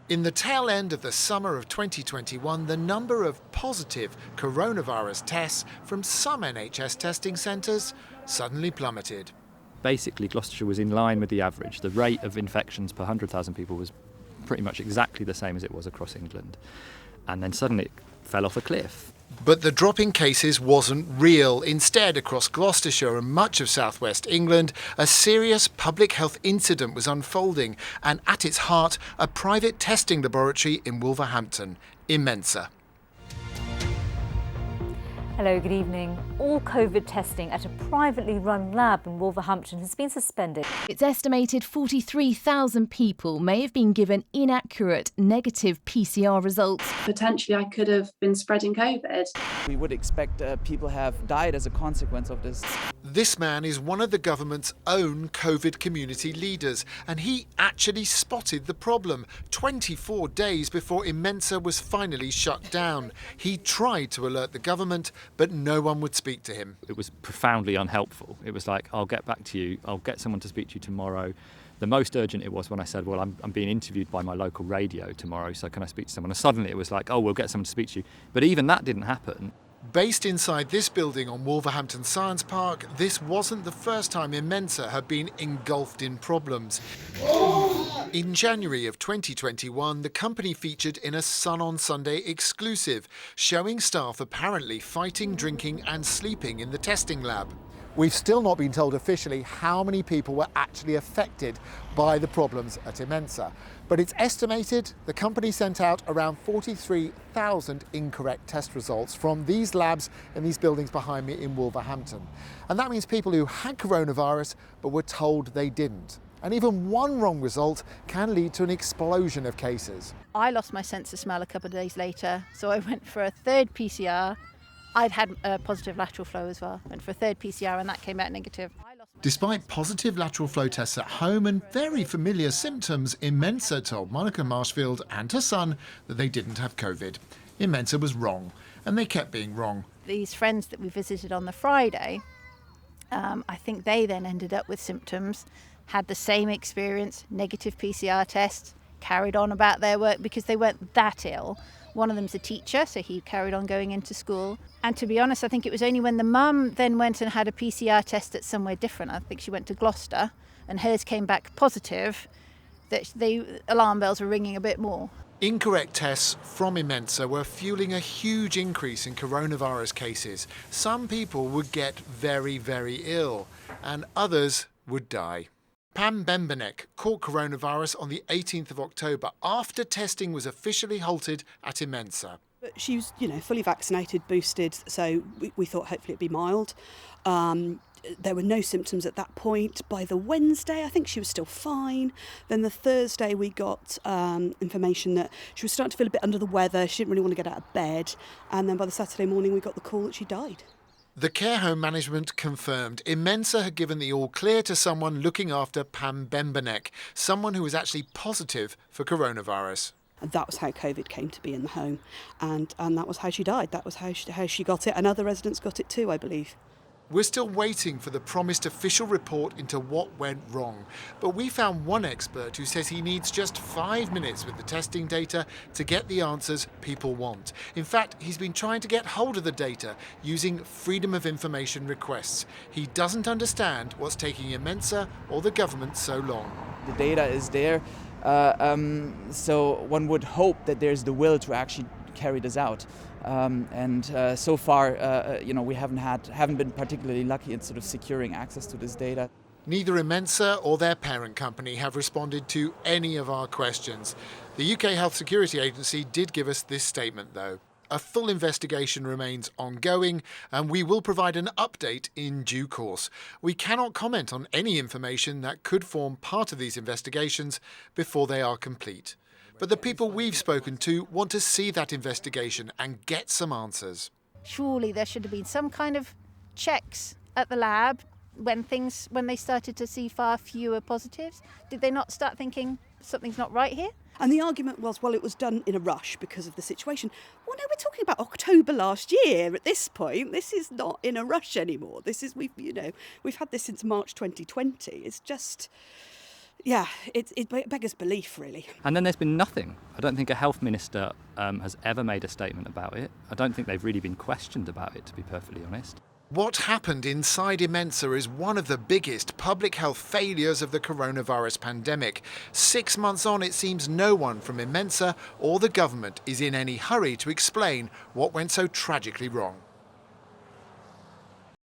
In the tail end of the summer of 2021, the number of positive coronavirus tests from some NHS testing centres suddenly plummeted. Basically, Gloucestershire was in line with the average. The rate of infections per 100,000 people was pretty much exactly the same as it was across England. And then suddenly it fell off a cliff. But the drop in cases wasn't real. Instead, across Gloucestershire and much of southwest England, a serious public health incident was unfolding, and at its heart, a private testing laboratory in Wolverhampton, Immensa. Hello, good evening. All COVID testing at a privately run lab in Wolverhampton has been suspended. It's estimated 43,000 people may have been given inaccurate negative PCR results. Potentially I could have been spreading COVID. We would expect people have died as a consequence of this. This man is one of the government's own COVID community leaders, and he actually spotted the problem 24 days before Immensa was finally shut down. He tried to alert the government, but no one would speak to him. It was profoundly unhelpful. It was like, I'll get back to you, I'll get someone to speak to you tomorrow. The most urgent it was when I said, well, I'm being interviewed by my local radio tomorrow, so can I speak to someone? And suddenly it was like, oh, we'll get someone to speak to you. But even that didn't happen. Based inside this building on Wolverhampton Science Park, this wasn't the first time Immensa had been engulfed in problems. In January of 2021, the company featured in a Sun on Sunday exclusive, showing staff apparently fighting, drinking and sleeping in the testing lab. We've still not been told officially how many people were actually affected by the problems at Immensa, but it's estimated the company sent out around 43,000 incorrect test results from these labs in these buildings behind me in Wolverhampton. And that means people who had coronavirus but were told they didn't. And even one wrong result can lead to an explosion of cases. I lost my sense of smell a couple of days later, so I went for a third PCR. I'd had a positive lateral flow as well. Went for a third PCR and that came out negative. Despite positive lateral flow tests at home and very familiar symptoms, Immensa told Monica Marshfield and her son that they didn't have COVID. Immensa was wrong, and they kept being wrong. These friends that we visited on the Friday, I think they then ended up with symptoms, had the same experience, negative PCR tests, carried on about their work because they weren't that ill. One of them's a teacher, so he carried on going into school. And to be honest, I think it was only when the mum then went and had a PCR test at somewhere different, I think she went to Gloucester, and hers came back positive, that the alarm bells were ringing a bit more. Incorrect tests from Immensa were fueling a huge increase in coronavirus cases. Some people would get very, very ill, and others would die. Pam Bembenek caught coronavirus on the 18th of October after testing was officially halted at Immensa. She was, fully vaccinated, boosted, so we thought hopefully it'd be mild. There were no symptoms at that point. By the Wednesday, I think she was still fine. Then the Thursday, we got information that she was starting to feel a bit under the weather. She didn't really want to get out of bed. And then by the Saturday morning, we got the call that she died. The care home management confirmed Immensa had given the all clear to someone looking after Pam Bembenek, someone who was actually positive for coronavirus. And that was how COVID came to be in the home, and that was how she died. That was how she got it, and other residents got it too, I believe. We're still waiting for the promised official report into what went wrong, but we found one expert who says he needs just 5 minutes with the testing data to get the answers people want. In fact, he's been trying to get hold of the data using Freedom of Information requests. He doesn't understand what's taking Immensa or the government so long. The data is there, so one would hope that there's the will to actually carry this out. So far, we haven't been particularly lucky in sort of securing access to this data. Neither Immensa or their parent company have responded to any of our questions. The UK Health Security Agency did give us this statement, though. A full investigation remains ongoing, and we will provide an update in due course. We cannot comment on any information that could form part of these investigations before they are complete. But the people we've spoken to want to see that investigation and get some answers. Surely there should have been some kind of checks at the lab when they started to see far fewer positives. Did they not start thinking something's not right here? And the argument was, well, it was done in a rush because of the situation. Well, no, we're talking about October last year at this point. This is not in a rush anymore. We've had this since March 2020. It's just Yeah, it beggars belief, really. And then there's been nothing. I don't think a health minister has ever made a statement about it. I don't think they've really been questioned about it, to be perfectly honest. What happened inside Immensa is one of the biggest public health failures of the coronavirus pandemic. 6 months on, it seems no one from Immensa or the government is in any hurry to explain what went so tragically wrong.